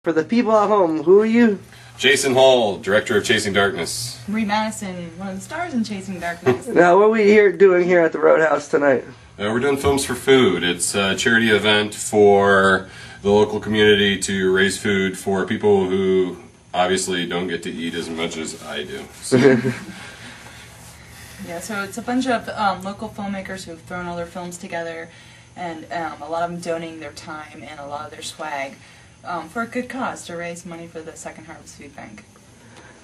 For the people at home, who are you? Jason Hall, director of Chasing Darkness. Marie Madison, one of the stars in Chasing Darkness. Now, what are we doing here at the Roadhouse tonight? We're doing Films for Food. It's a charity event for the local community to raise food for people who obviously don't get to eat as much as I do. So. Yeah, so it's a bunch of local filmmakers who've thrown all their films together, and a lot of them donating their time and a lot of their swag for a good cause to raise money for the Second Harvest Food Bank.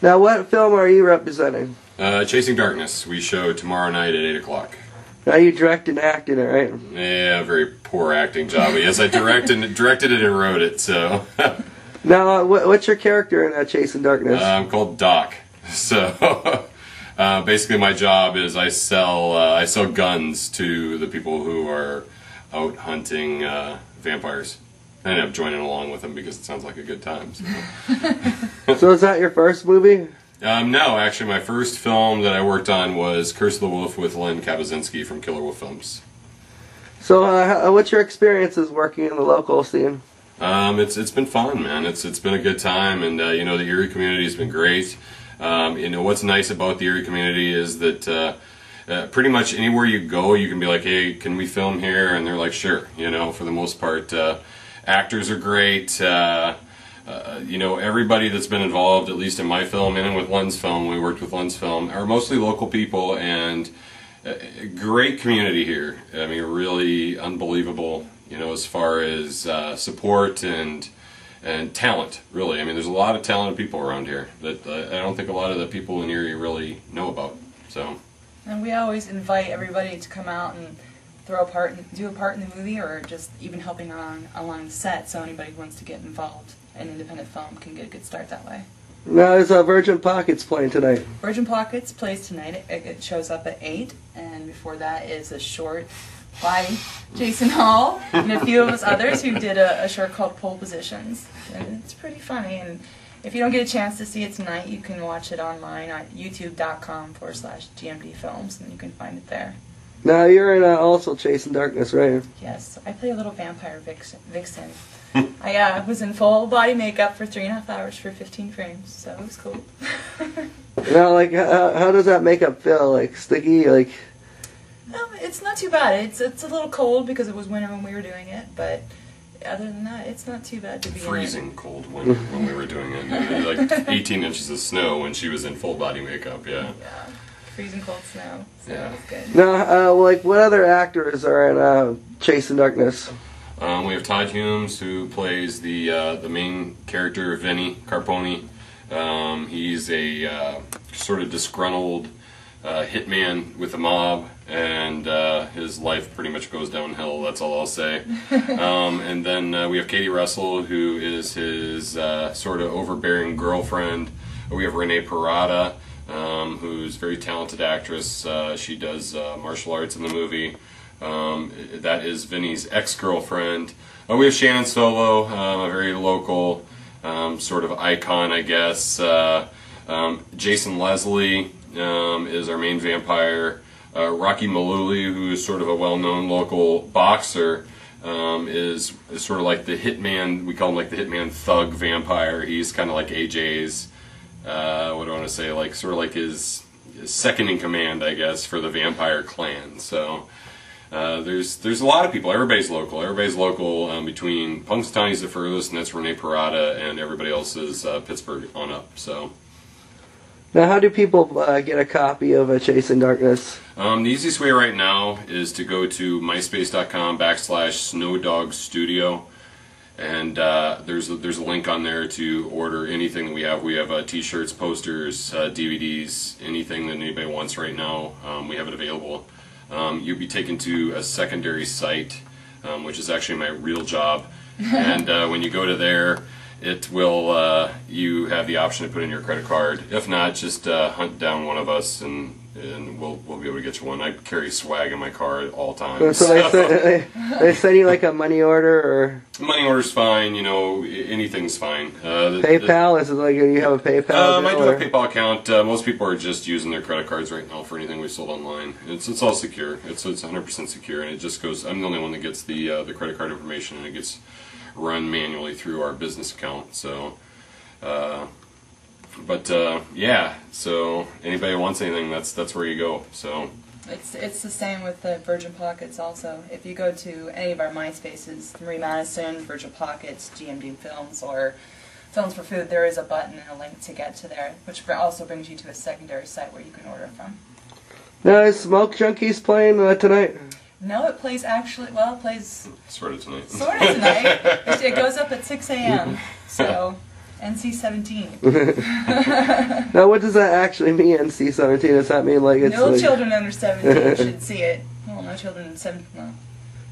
Now, what film are you representing? Chasing Darkness. We show tomorrow night at 8 o'clock. Now, you directed and acted it, right? Yeah, very poor acting job. But yes, I directed it and wrote it, so... Now, what's your character in Chasing Darkness? I'm called Doc. So, basically my job is I sell guns to the people who are out hunting vampires. I ended up joining along with them because it sounds like a good time. So, so is that your first movie? No, actually my first film that I worked on was Curse of the Wolf with Len Kabaczynski from Killer Wolf Films. So what's your experiences working in the local scene? It's been fun, man. It's been a good time, and you know, the Erie community has been great. You know, what's nice about the Erie community is that pretty much anywhere you go, you can be like, hey, can we film here? And they're like, sure. You know, for the most part, actors are great. You know, everybody that's been involved, at least in my film and with Len's film, we worked with Len's film, are mostly local people, and great community here. I mean, really unbelievable, you know, as far as support and talent, really. I mean, there's a lot of talented people around here that I don't think a lot of the people in Erie really know about. So. And we always invite everybody to come out and do a part in the movie, or just even helping along the set, so anybody who wants to get involved in independent film can get a good start that way. Now, is Virgin Pockets playing tonight? Virgin Pockets plays tonight. It shows up at 8, and before that is a short by Jason Hall and a few of us others who did a short called Pole Positions. And it's pretty funny, and if you don't get a chance to see it tonight, you can watch it online at youtube.com/GMD Films, and you can find it there. Now, you're in also Chasing Darkness, right? Yes, I play a little vampire vixen. I was in full body makeup for 3.5 hours for 15 frames, so it was cool. Now, like, how does that makeup feel? Like, sticky? Like? It's not too bad. It's a little cold because it was winter when we were doing it, but other than that, it's not too bad to be freezing cold when we were doing it. Like 18 inches of snow when she was in full body makeup, yeah. Yeah, freezing cold snow, so yeah. It was good. Now, like, what other actors are in Chasing Darkness? We have Todd Humes, who plays the main character, Vinny Carponi. He's a sort of disgruntled hitman with the mob, and his life pretty much goes downhill, that's all I'll say. And then we have Katie Russell, who is his sort of overbearing girlfriend. We have Renee Parada, who's a very talented actress. She does martial arts in the movie. That is Vinny's ex-girlfriend. We have Shannon Solo, a very local sort of icon, I guess. Jason Leslie is our main vampire. Rocky Maluli, who is sort of a well-known local boxer, is sort of like the hitman. We call him like the hitman thug vampire. He's kind of like AJ's, what do I want to say, like sort of like his second in command, I guess, for the vampire clan. So there's a lot of people. Everybody's local. Everybody's local between Punxsutawney's the furthest, and that's Renee Parada, and everybody else is Pittsburgh on up. So. Now, how do people get a copy of Chasing Darkness? The easiest way right now is to go to myspace.com/snowdogstudio, and there's a link on there to order anything that we have. We have t-shirts, posters, DVDs, anything that anybody wants right now. We have it available. You'll be taken to a secondary site, which is actually my real job, and when you go to there, it will, you have the option to put in your credit card. If not, just hunt down one of us, and we'll be able to get you one. I carry swag in my car at all times. So they send you like a money order, or? Money order's fine, you know, anything's fine. PayPal? Is it like you have a PayPal? I do have a PayPal account. Most people are just using their credit cards right now for anything we've sold online. It's all secure. It's 100% secure, and it just goes, I'm the only one that gets the credit card information, and it gets run manually through our business account. So, yeah. So anybody who wants anything, that's where you go. So. It's the same with the Virgin Pockets also. If you go to any of our MySpaces, Marie Madison, Virgin Pockets, GMD Films, or Films for Food, there is a button and a link to get to there, which also brings you to a secondary site where you can order from. Now, is Smoke Junkies playing tonight? No, it plays actually, well, it plays... Sort of tonight. Sort of tonight. It goes up at 6 a.m., so... NC-17. Now, what does that actually mean, NC-17? Does that mean like it's no like... children under 17 should see it. Well, no children under 17, no.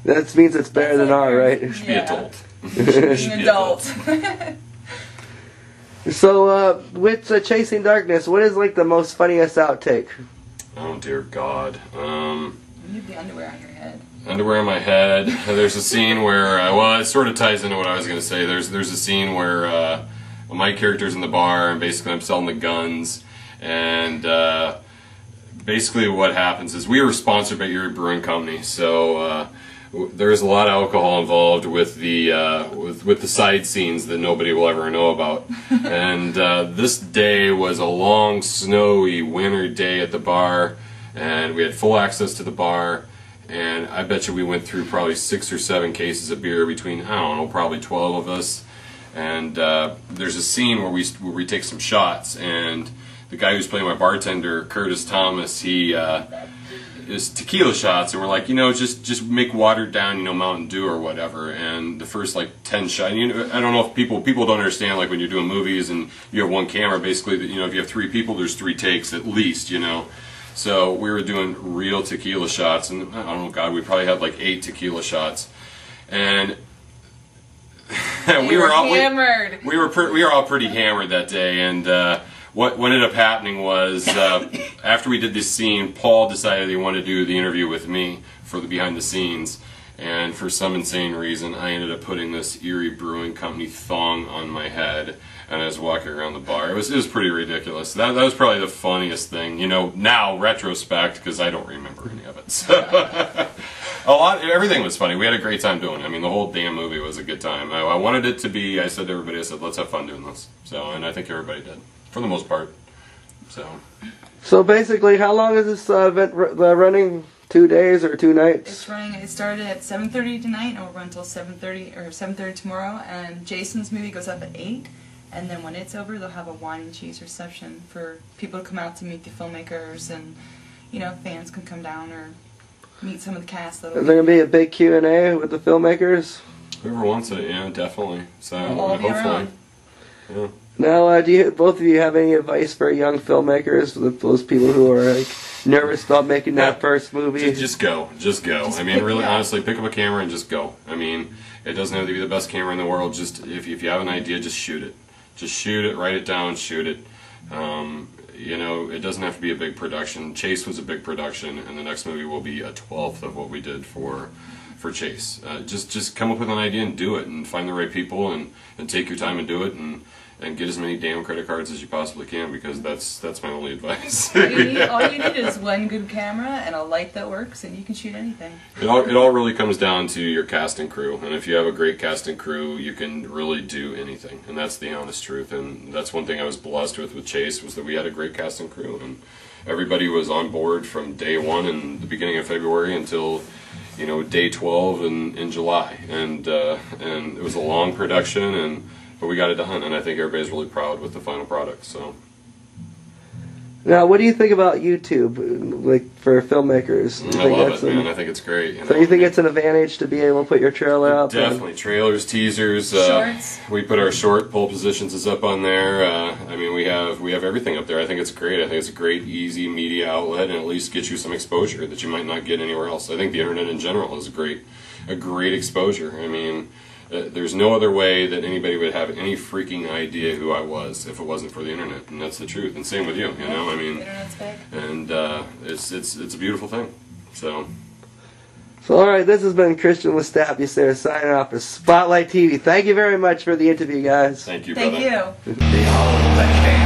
That means it's better than R, right? You should be adult. You should be an adult. So, with Chasing Darkness, what is like the most funniest outtake? Oh dear God. You have the underwear on your head. Underwear on my head. There's a scene where, well, it sort of ties into what I was going to say. There's a scene where my character's in the bar, and basically I'm selling the guns, and basically what happens is we were sponsored by Erie Brewing Company, so there's a lot of alcohol involved with the side scenes that nobody will ever know about. And this day was a long, snowy winter day at the bar, and we had full access to the bar. And I bet you we went through probably 6 or 7 cases of beer between, I don't know, probably 12 of us. And there's a scene where we take some shots, and the guy who's playing my bartender, Curtis Thomas, he is tequila shots, and we're like, just make watered down, Mountain Dew or whatever. And the first like 10 shots, I don't know if people don't understand, like when you're doing movies and you have one camera, basically, if you have 3 people, there's 3 takes at least, So we were doing real tequila shots, and I don't know, God, we probably had like 8 tequila shots, and we were all hammered. We were all pretty hammered that day, and what ended up happening was after we did this scene, Paul decided he wanted to do the interview with me for the behind the scenes, and for some insane reason, I ended up putting this Erie Brewing Company thong on my head. And I was walking around the bar. It was pretty ridiculous. That was probably the funniest thing, now retrospect, because I don't remember any of it. So everything was funny. We had a great time doing it. I mean, the whole damn movie was a good time. I wanted it to be. I said to everybody, let's have fun doing this. So, and I think everybody did, for the most part. So basically, how long is this event running? 2 days or 2 nights? It's running. It started at 7:30 tonight, and we'll run until 7:30 or 7:30 tomorrow. And Jason's movie goes up at 8. And then when it's over, they'll have a wine and cheese reception for people to come out to meet the filmmakers, and fans can come down or meet some of the cast. Is there going to be a big Q&A with the filmmakers? Whoever wants it, yeah, definitely. So hopefully. Yeah. Now, do both of you have any advice for young filmmakers, those people who are like nervous about making that first movie? Just go. I mean, really, honestly, pick up a camera and just go. I mean, it doesn't have to be the best camera in the world. Just if you have an idea, just shoot it. Just shoot it, write it down, shoot it. It doesn't have to be a big production. Chase was a big production, and the next movie will be a 12th of what we did for Chase. Just come up with an idea and do it, and find the right people, and take your time and do it, and get as many damn credit cards as you possibly can, because that's my only advice. all you need is one good camera and a light that works, and you can shoot anything. It all really comes down to your cast and crew, and if you have a great cast and crew, you can really do anything, and that's the honest truth. And that's one thing I was blessed with Chase, was that we had a great cast and crew, and everybody was on board from day 1 in the beginning of February until day 12 in July, and it was a long production, but we got it done, and I think everybody's really proud with the final product. So. Now, what do you think about YouTube, like for filmmakers? I love it, man. I think it's great. So you think it's an advantage to be able to put your trailer up? Definitely. Trailers, teasers. Shorts. We put our short pole positions is up on there. I mean, we have everything up there. I think it's great. I think it's a great, easy media outlet, and at least gets you some exposure that you might not get anywhere else. I think the internet in general is a great exposure. I mean, there's no other way that anybody would have any freaking idea who I was if it wasn't for the internet, and that's the truth. And same with you, I mean, the internet's big. And it's a beautiful thing. So all right, this has been Christian Lestat there signing off for SpotLight TV. Thank you very much for the interview, guys. Thank you, brother. Thank you.